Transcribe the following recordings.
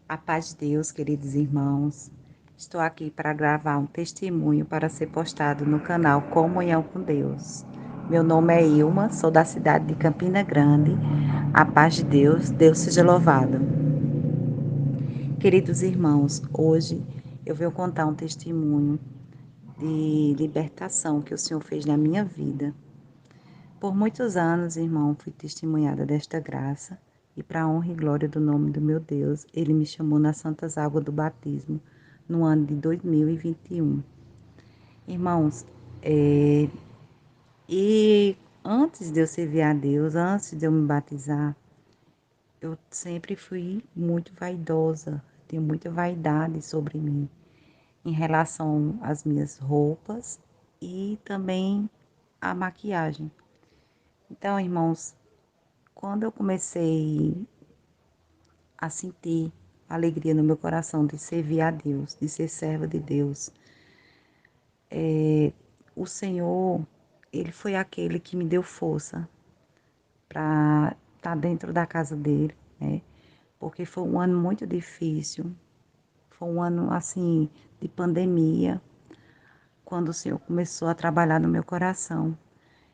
A paz de Deus, queridos irmãos. Estou aqui para gravar um testemunho para ser postado no canal Comunhão com Deus. Meu nome é Ilma, sou da cidade de Campina Grande. A paz de Deus, Deus seja louvado. Queridos irmãos, hoje eu venho contar um testemunho de libertação que o Senhor fez na minha vida. Por muitos anos, irmão, fui testemunhada desta graça e para a honra e glória do nome do meu Deus, Ele me chamou nas santas águas do batismo no ano de 2021. Irmãos, e antes de eu servir a Deus, antes de eu me batizar, eu sempre fui muito vaidosa, tenho muita vaidade sobre mim em relação às minhas roupas e também à maquiagem. Então, irmãos, quando eu comecei a sentir alegria no meu coração de servir a Deus, de ser serva de Deus, o Senhor, Ele foi aquele que me deu força para estar dentro da casa dele, né? Porque foi um ano muito difícil, foi um ano assim de pandemia, quando o Senhor começou a trabalhar no meu coração.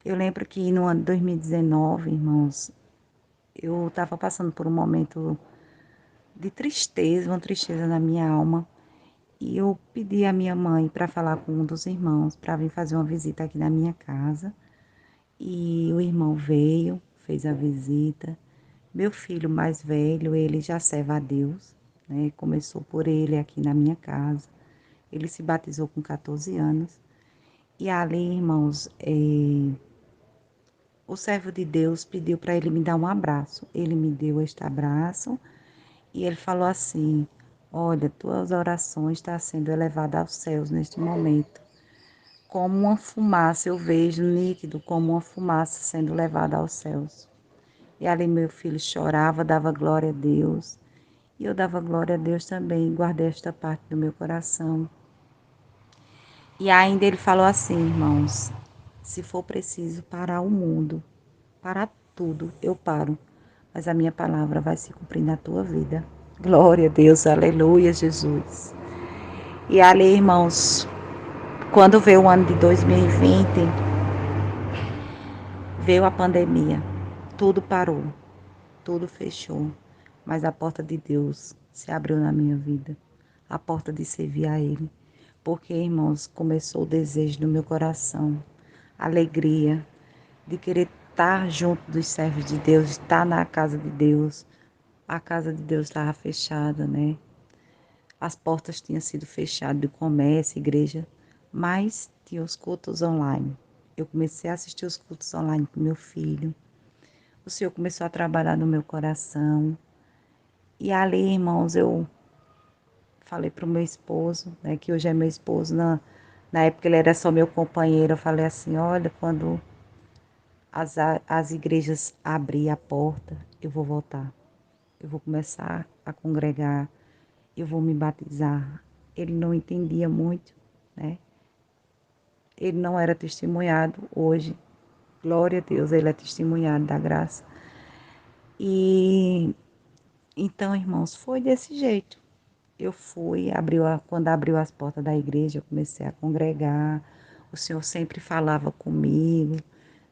Eu lembro que no ano de 2019, irmãos, eu estava passando por um momento de tristeza, uma tristeza na minha alma. E eu pedi à minha mãe para falar com um dos irmãos, para vir fazer uma visita aqui na minha casa. E o irmão veio, fez a visita. Meu filho mais velho, ele já serve a Deus, né? Começou por ele aqui na minha casa. Ele se batizou com 14 anos. E ali, irmãos, o servo de Deus pediu para ele me dar um abraço. Ele me deu este abraço e ele falou assim: Olha, tuas orações estão sendo elevadas aos céus neste momento. Como uma fumaça, eu vejo nítido como uma fumaça sendo levada aos céus. E ali meu filho chorava, dava glória a Deus. E eu dava glória a Deus também, guardei esta parte do meu coração. E ainda ele falou assim, irmãos: se for preciso parar o mundo, parar tudo, eu paro. Mas a minha palavra vai se cumprir na tua vida. Glória a Deus, aleluia, Jesus. E ali, irmãos, quando veio o ano de 2020, veio a pandemia, tudo parou, tudo fechou, mas a porta de Deus se abriu na minha vida, a porta de servir a Ele, porque, irmãos, começou o desejo do meu coração, a alegria de querer estar junto dos servos de Deus, estar na casa de Deus. A casa de Deus estava fechada, né? As portas tinham sido fechadas do comércio, igreja, mas tinha os cultos online. Eu comecei a assistir os cultos online com meu filho. O Senhor começou a trabalhar no meu coração. E ali, irmãos, eu falei para o meu esposo, né, que hoje é meu esposo, na época ele era só meu companheiro, eu falei assim, olha, quando as igrejas abrir a porta, eu vou voltar. Eu vou começar a congregar, eu vou me batizar. Ele não entendia muito, né? Ele não era testemunhado hoje. Glória a Deus, ele é testemunhado da graça. E então, irmãos, foi desse jeito. Eu fui, quando abriu as portas da igreja, eu comecei a congregar. O Senhor sempre falava comigo,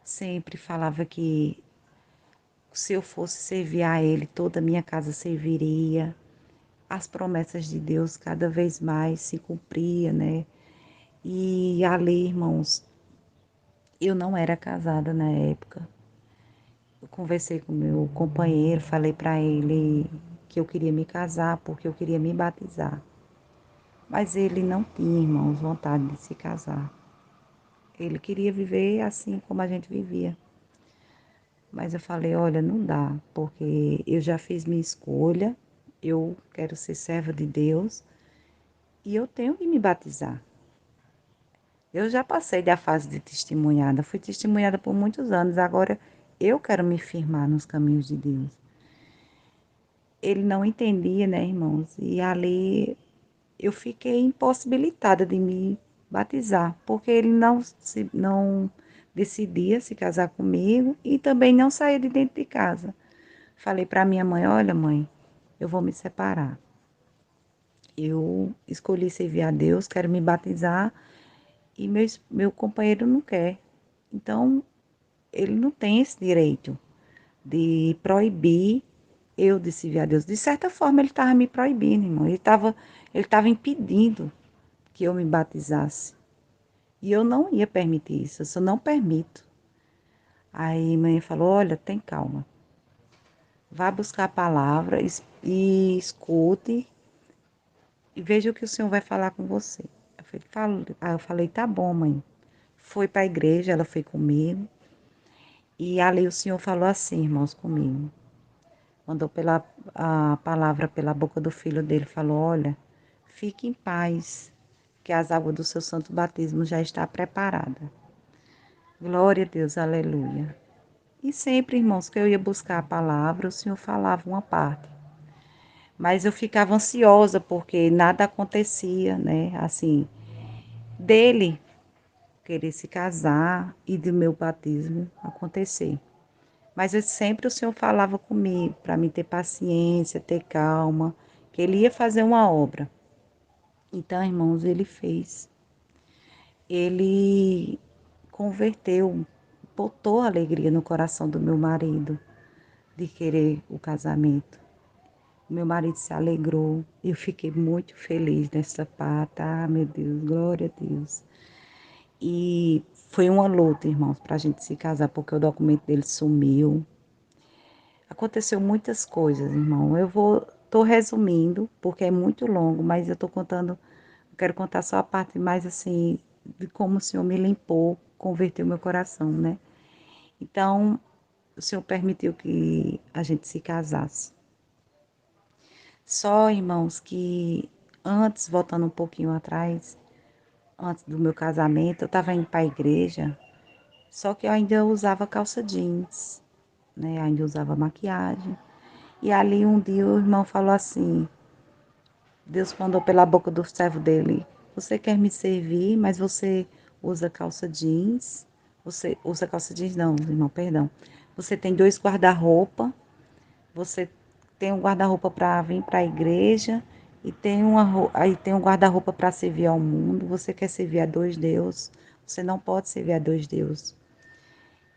sempre falava que se eu fosse servir a Ele, toda a minha casa serviria. As promessas de Deus cada vez mais se cumpriam, né? E ali, irmãos, eu não era casada na época. Eu conversei com meu companheiro, falei para ele que eu queria me casar porque eu queria me batizar. Mas ele não tinha, irmãos, vontade de se casar. Ele queria viver assim como a gente vivia. Mas eu falei, olha, não dá, porque eu já fiz minha escolha, eu quero ser serva de Deus e eu tenho que me batizar. Eu já passei da fase de testemunhada, fui testemunhada por muitos anos, agora eu quero me firmar nos caminhos de Deus. Ele não entendia, né, irmãos? E ali eu fiquei impossibilitada de me batizar, porque ele não decidia se casar comigo e também não saía de dentro de casa. Falei para minha mãe, olha mãe, eu vou me separar. Eu escolhi servir a Deus, quero me batizar e meu companheiro não quer. Então, ele não tem esse direito de proibir eu de servir a Deus. De certa forma, ele estava me proibindo, irmão. Ele estava impedindo que eu me batizasse. E eu não ia permitir isso, eu só não permito. Aí a mãe falou, olha, tem calma. Vá buscar a palavra e escute e veja o que o Senhor vai falar com você. Aí eu falei, tá bom, mãe. Foi para a igreja, ela foi comigo. E ali o Senhor falou assim, irmãos, comigo. Mandou a palavra pela boca do filho dele, falou, olha, fique em paz, que as águas do seu santo batismo já está preparada. Glória a Deus, aleluia. E sempre, irmãos, que eu ia buscar a palavra, o Senhor falava uma parte. Mas eu ficava ansiosa porque nada acontecia, né? Assim, dele querer se casar e do meu batismo acontecer. Mas sempre o Senhor falava comigo para mim ter paciência, ter calma, que ele ia fazer uma obra. Então, irmãos, ele fez. Ele converteu, botou alegria no coração do meu marido de querer o casamento. Meu marido se alegrou, eu fiquei muito feliz nessa parte. Ah, meu Deus, glória a Deus. E foi uma luta, irmãos, para a gente se casar, porque o documento dele sumiu. Aconteceu muitas coisas, irmão. Tô resumindo, porque é muito longo, mas eu quero contar só a parte mais assim, de como o Senhor me limpou, converteu meu coração, né? Então, o Senhor permitiu que a gente se casasse. Só, irmãos, que antes, voltando um pouquinho atrás, antes do meu casamento, eu estava indo para a igreja, só que eu ainda usava calça jeans, né? Ainda usava maquiagem. E ali um dia o irmão falou assim, Deus mandou pela boca do servo dele, você quer me servir, mas você usa calça jeans, você usa calça jeans não, irmão, perdão. Você tem dois guarda-roupa, você tem um guarda-roupa para vir para a igreja e aí tem um guarda-roupa para servir ao mundo. Você quer servir a dois deuses? Você não pode servir a dois deuses.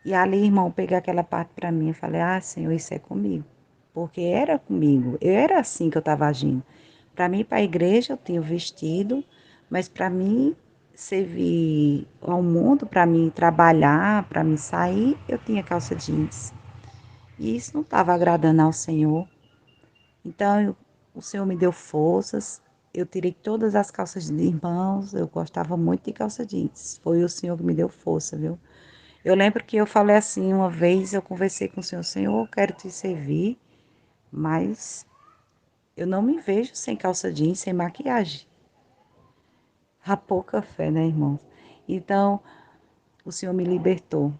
E ali, irmão, eu peguei aquela parte para mim e falei: Ah, Senhor, isso é comigo. Porque era comigo. Eu era assim que eu estava agindo. Para mim, ir para a igreja, eu tinha o vestido, mas para mim servir ao mundo, para mim trabalhar, para mim sair, eu tinha calça jeans. E isso não estava agradando ao Senhor. Então, o Senhor me deu forças. Eu tirei todas as calças de irmãos. Eu gostava muito de calça jeans. Foi o Senhor que me deu força, viu? Eu lembro que eu falei assim, uma vez eu conversei com o Senhor, Senhor, eu quero te servir, mas eu não me vejo sem calça jeans, sem maquiagem. A pouca fé, né, irmãos? Então, o Senhor me libertou.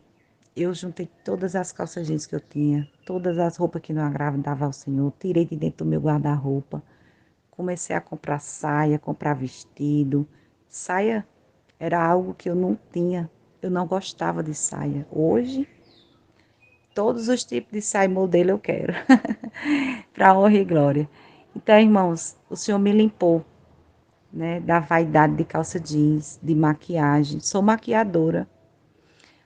Eu juntei todas as calças jeans que eu tinha, todas as roupas que não agradavam ao Senhor, tirei de dentro do meu guarda-roupa. Comecei a comprar saia, comprar vestido. Saia era algo que eu não tinha. Eu não gostava de saia. Hoje, todos os tipos de saia modelo eu quero. Para honra e glória. Então, irmãos, o Senhor me limpou, né, da vaidade de calça jeans, de maquiagem. Sou maquiadora,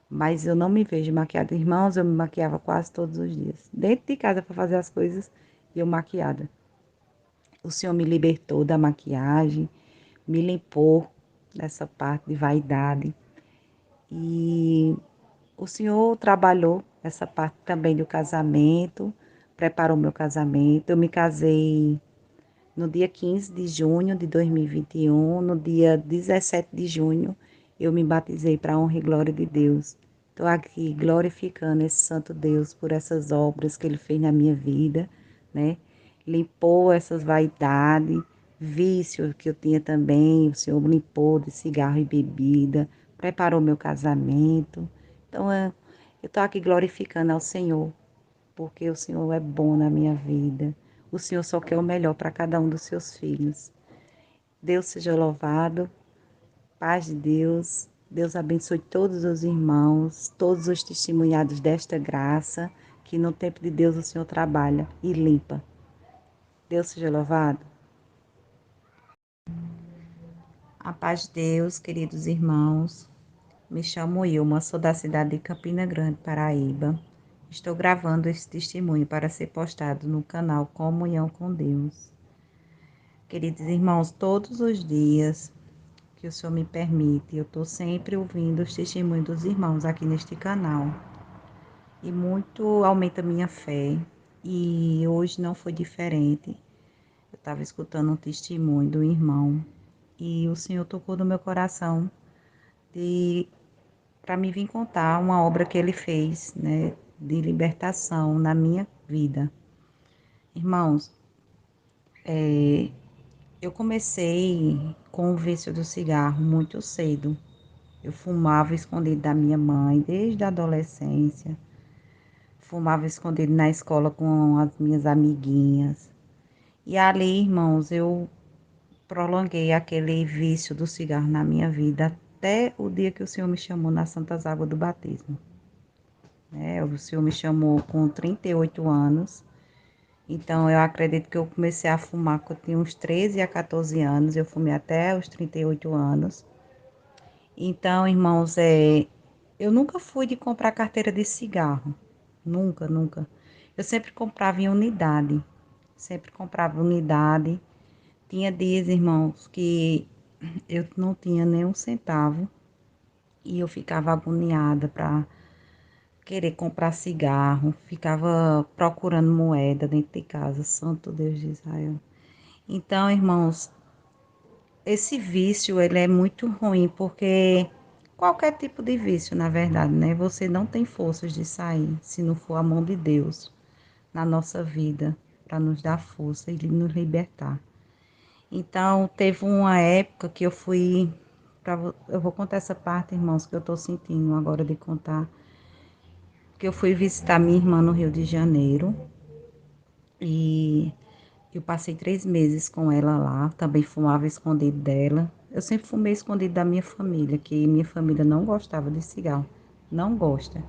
mas eu não me vejo maquiada. Irmãos, eu me maquiava quase todos os dias. Dentro de casa para fazer as coisas, e eu maquiada. O Senhor me libertou da maquiagem, me limpou dessa parte de vaidade. E o Senhor trabalhou essa parte também do casamento, preparou meu casamento. Eu me casei no dia 15 de junho de 2021, no dia 17 de junho, eu me batizei para a honra e glória de Deus. Estou aqui glorificando esse santo Deus por essas obras que ele fez na minha vida, né? Limpou essas vaidades, vício que eu tinha também, o Senhor limpou de cigarro e bebida, preparou meu casamento. Então, eu estou aqui glorificando ao Senhor, porque o Senhor é bom na minha vida. O Senhor só quer o melhor para cada um dos seus filhos. Deus seja louvado, paz de Deus. Deus abençoe todos os irmãos, todos os testemunhados desta graça, que no tempo de Deus o Senhor trabalha e limpa. Deus seja louvado. A paz de Deus, queridos irmãos. Me chamo Ilma, sou da cidade de Campina Grande, Paraíba. Estou gravando esse testemunho para ser postado no canal Comunhão com Deus. Queridos irmãos, todos os dias que o Senhor me permite, eu estou sempre ouvindo os testemunhos dos irmãos aqui neste canal. E muito aumenta a minha fé. E hoje não foi diferente. Eu estava escutando um testemunho do irmão e o Senhor tocou no meu coração de para me vir contar uma obra que ele fez, né, de libertação na minha vida. Irmãos, eu comecei com o vício do cigarro muito cedo. Eu fumava escondido da minha mãe desde a adolescência. Fumava escondido na escola com as minhas amiguinhas. E ali, irmãos, eu prolonguei aquele vício do cigarro na minha vida até o dia que o Senhor me chamou nas Santas Águas do Batismo. O Senhor me chamou com 38 anos, então eu acredito que eu comecei a fumar quando eu tinha uns 13 a 14 anos, eu fumei até os 38 anos. Então, irmãos, eu nunca fui de comprar carteira de cigarro, nunca, nunca. Eu sempre comprava em unidade, sempre comprava unidade. Tinha dias, irmãos, que eu não tinha nem um centavo e eu ficava agoniada para querer comprar cigarro, ficava procurando moeda dentro de casa, santo Deus de Israel. Então, irmãos, esse vício, ele é muito ruim, porque qualquer tipo de vício, na verdade, né? Você não tem forças de sair, se não for a mão de Deus na nossa vida, para nos dar força e nos libertar. Então, teve uma época que eu fui, eu vou contar essa parte, irmãos, que eu estou sentindo agora de contar, que eu fui visitar minha irmã no Rio de Janeiro e eu passei 3 meses com ela lá, também fumava escondido dela. Eu sempre fumei escondido da minha família, que minha família não gostava de cigarro, não gosta.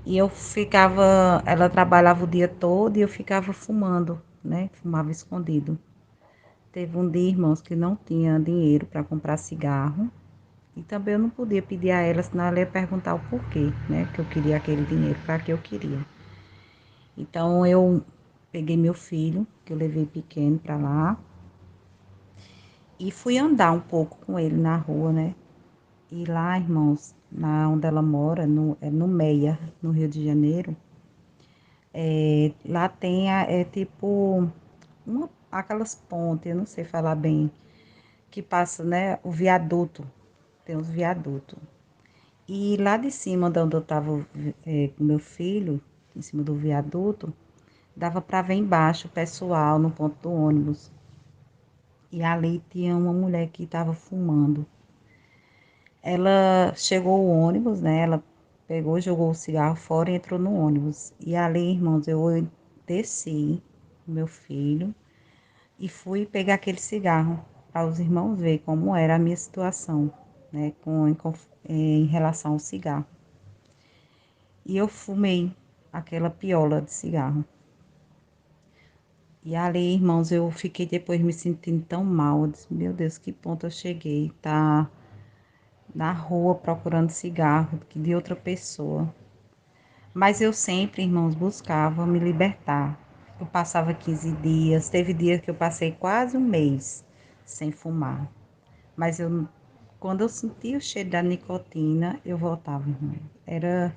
E eu ficava, ela trabalhava o dia todo e eu ficava fumando, né? Fumava escondido. Teve um dia, irmãos, que não tinha dinheiro para comprar cigarro. E também eu não podia pedir a ela, senão ela ia perguntar o porquê, né? Que eu queria aquele dinheiro, para que eu queria. Então eu peguei meu filho, que eu levei pequeno para lá, e fui andar um pouco com ele na rua, né? E lá, irmãos, na onde ela mora, no Meia, no Rio de Janeiro, lá tem tipo aquelas pontes, eu não sei falar bem, que passa, né? O viaduto, tem os viadutos. E lá de cima, de onde eu estava com meu filho, em cima do viaduto, dava para ver embaixo o pessoal no ponto do ônibus. E ali tinha uma mulher que estava fumando. Ela chegou o ônibus, né? Ela pegou, jogou o cigarro fora e entrou no ônibus. E ali, irmãos, eu desci meu filho e fui pegar aquele cigarro para os irmãos verem como era a minha situação, né? Em relação ao cigarro. E eu fumei aquela piola de cigarro. E ali, irmãos, eu fiquei depois me sentindo tão mal. Eu disse, meu Deus, que ponto eu cheguei? Tá na rua procurando cigarro de outra pessoa. Mas eu sempre, irmãos, buscava me libertar. Eu passava 15 dias, teve dias que eu passei quase um mês sem fumar. Mas quando eu sentia o cheiro da nicotina, eu voltava, irmão. Era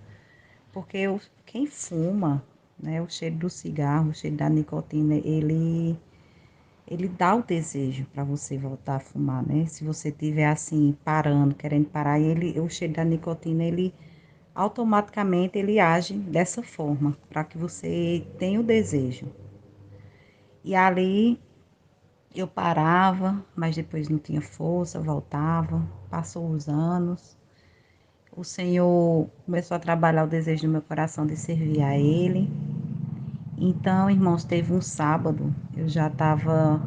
porque quem fuma, né, o cheiro do cigarro, o cheiro da nicotina, ele dá o desejo para você voltar a fumar, né? Se você estiver assim, parando, querendo parar, o cheiro da nicotina, ele automaticamente ele age dessa forma, para que você tenha o desejo. E ali eu parava, mas depois não tinha força, voltava, passou os anos. O Senhor começou a trabalhar o desejo no meu coração de servir a Ele. Então, irmãos, teve um sábado, eu já estava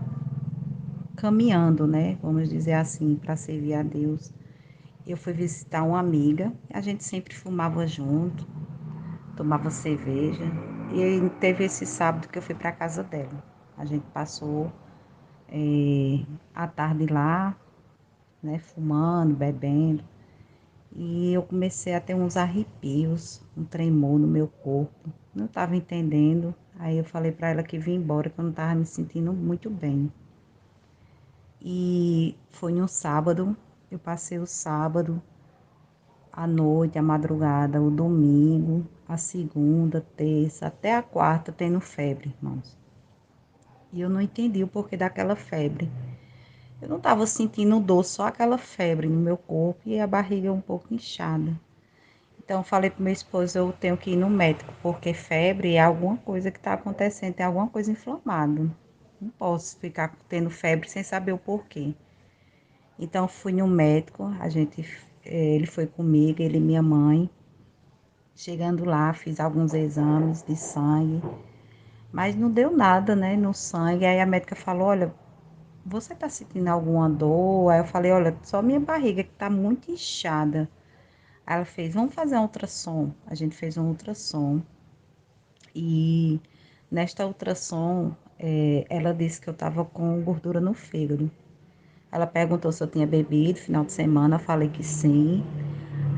caminhando, né? Vamos dizer assim, para servir a Deus. Eu fui visitar uma amiga, a gente sempre fumava junto, tomava cerveja. E teve esse sábado que eu fui para a casa dela. A gente passou a tarde lá, né, fumando, bebendo. E eu comecei a ter uns arrepios, um tremor no meu corpo. Não estava entendendo. Aí eu falei para ela que vim embora, que eu não estava me sentindo muito bem. E foi no sábado, eu passei o sábado, a noite, a madrugada, o domingo, a segunda, terça, até a quarta tendo febre, irmãos. E eu não entendi o porquê daquela febre. Eu não estava sentindo dor, só aquela febre no meu corpo e a barriga um pouco inchada. Então, eu falei para meu esposo, eu tenho que ir no médico, porque febre é alguma coisa que está acontecendo, tem alguma coisa inflamada. Não posso ficar tendo febre sem saber o porquê. Então, fui no médico, ele foi comigo, ele e minha mãe. Chegando lá, fiz alguns exames de sangue, mas não deu nada, né, no sangue. Aí a médica falou, olha, você está sentindo alguma dor? Aí eu falei, olha, só minha barriga que está muito inchada. Aí ela fez, vamos fazer um ultrassom. A gente fez um ultrassom. E nesta ultrassom, ela disse que eu estava com gordura no fígado. Ela perguntou se eu tinha bebido final de semana, eu falei que sim.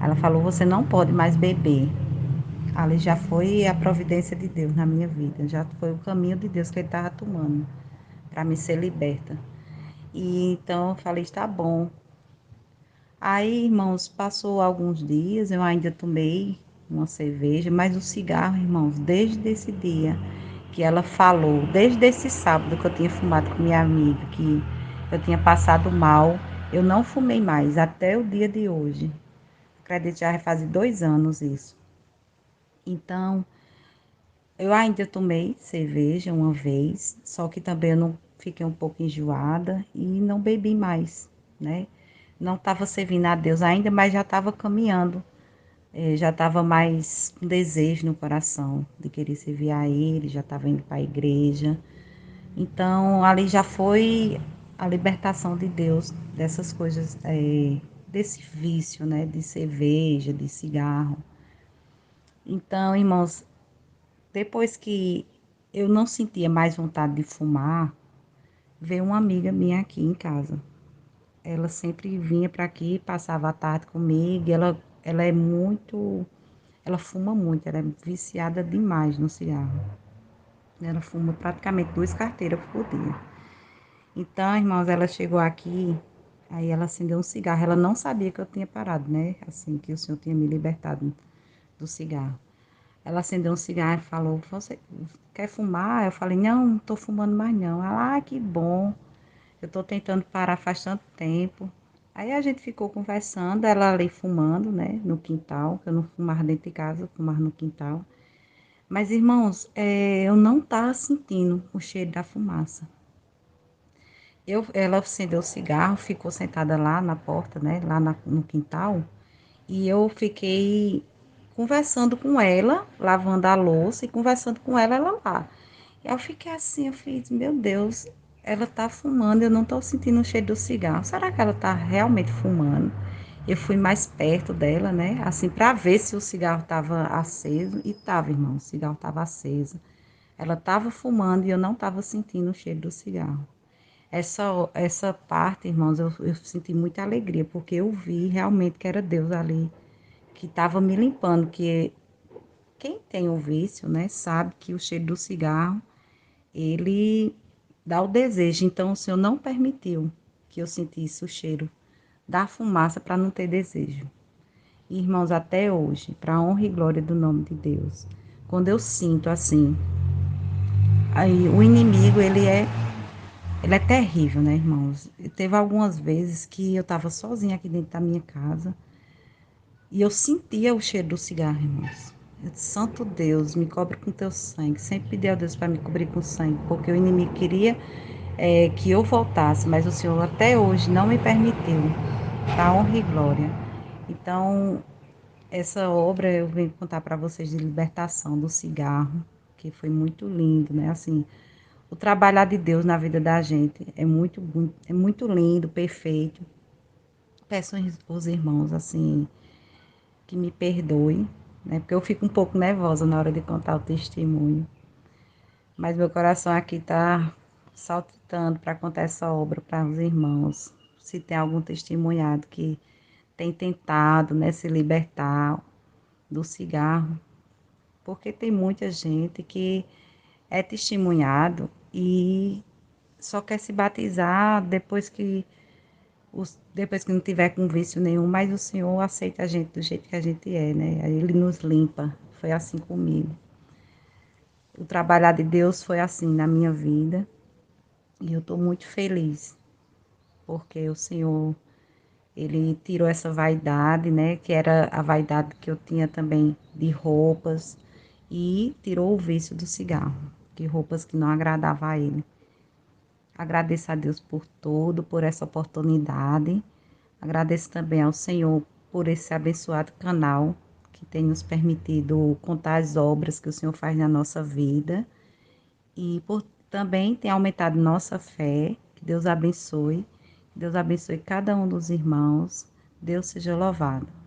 Ela falou, você não pode mais beber. Ali já foi a providência de Deus na minha vida, já foi o caminho de Deus que ele estava tomando para me ser liberta. E então eu falei, está bom. Aí, irmãos, passou alguns dias, eu ainda tomei uma cerveja, mas o cigarro, irmãos, desde esse dia que ela falou, desde esse sábado que eu tinha fumado com minha amiga, que eu tinha passado mal, eu não fumei mais até o dia de hoje. Acredito, já vai fazer 2 anos isso. Então, eu ainda tomei cerveja uma vez, só que também eu não fiquei um pouco enjoada e não bebi mais, né? Não estava servindo a Deus ainda, mas já estava caminhando, já estava mais com desejo no coração de querer servir a Ele, já estava indo para a igreja. Então, ali já foi a libertação de Deus dessas coisas, desse vício, né? De cerveja, de cigarro. Então, irmãos, depois que eu não sentia mais vontade de fumar, veio uma amiga minha aqui em casa. Ela sempre vinha para aqui, passava a tarde comigo. Ela é muito, ela fuma muito, ela é viciada demais no cigarro. Ela fuma praticamente 2 carteiras por dia. Então, irmãos, ela chegou aqui, aí ela acendeu um cigarro. Ela não sabia que eu tinha parado, né? Assim, que o senhor tinha me libertado do cigarro. Ela acendeu um cigarro e falou, você quer fumar? Eu falei, não, não tô fumando mais não. Ela, que bom. Eu tô tentando parar faz tanto tempo. Aí a gente ficou conversando, ela ali fumando, né, no quintal, que eu não fumava dentro de casa, eu fumava no quintal. Mas, irmãos, eu não tava sentindo o cheiro da fumaça. Ela acendeu o cigarro, ficou sentada lá na porta, né, no quintal, e eu fiquei conversando com ela, lavando a louça e conversando com ela lá. Eu fiquei assim, eu fiz, meu Deus, ela tá fumando, eu não tô sentindo o cheiro do cigarro. Será que ela tá realmente fumando? Eu fui mais perto dela, né? Assim, para ver se o cigarro tava aceso. E tava, irmão, o cigarro tava aceso. Ela tava fumando e eu não tava sentindo o cheiro do cigarro. Essa parte, irmãos, eu senti muita alegria, porque eu vi realmente que era Deus ali, que estava me limpando, que quem tem o vício, né, sabe que o cheiro do cigarro, ele dá o desejo. Então, o Senhor não permitiu que eu sentisse o cheiro da fumaça para não ter desejo. E, irmãos, até hoje, para a honra e glória do nome de Deus, quando eu sinto assim, aí o inimigo, ele é terrível, né, irmãos? Teve algumas vezes que eu estava sozinha aqui dentro da minha casa e eu sentia o cheiro do cigarro, irmãos. Eu disse, Santo Deus, me cobre com teu sangue. Sempre pedi a Deus para me cobrir com sangue, porque o inimigo queria que eu voltasse, mas o Senhor até hoje não me permitiu, para honra e glória. Então, essa obra eu venho contar para vocês de libertação do cigarro, que foi muito lindo, né? Assim, o trabalhar de Deus na vida da gente é muito lindo, perfeito. Peço aos irmãos, assim, que me perdoem, né? Porque eu fico um pouco nervosa na hora de contar o testemunho. Mas meu coração aqui está saltitando para contar essa obra para os irmãos. se tem algum testemunhado que tem tentado, né, se libertar do cigarro, porque tem muita gente que é testemunhado e só quer se batizar depois que não tiver com vício nenhum, mas o Senhor aceita a gente do jeito que a gente é, né? Aí Ele nos limpa. Foi assim comigo. O trabalhar de Deus foi assim na minha vida e eu estou muito feliz, porque o Senhor, Ele tirou essa vaidade, né? Que era a vaidade que eu tinha também de roupas e tirou o vício do cigarro, de roupas que não agradavam a Ele. Agradeço a Deus por tudo, por essa oportunidade. Agradeço também ao Senhor por esse abençoado canal que tem nos permitido contar as obras que o Senhor faz na nossa vida e por também tem aumentado nossa fé. Que Deus abençoe. Que Deus abençoe cada um dos irmãos. Deus seja louvado.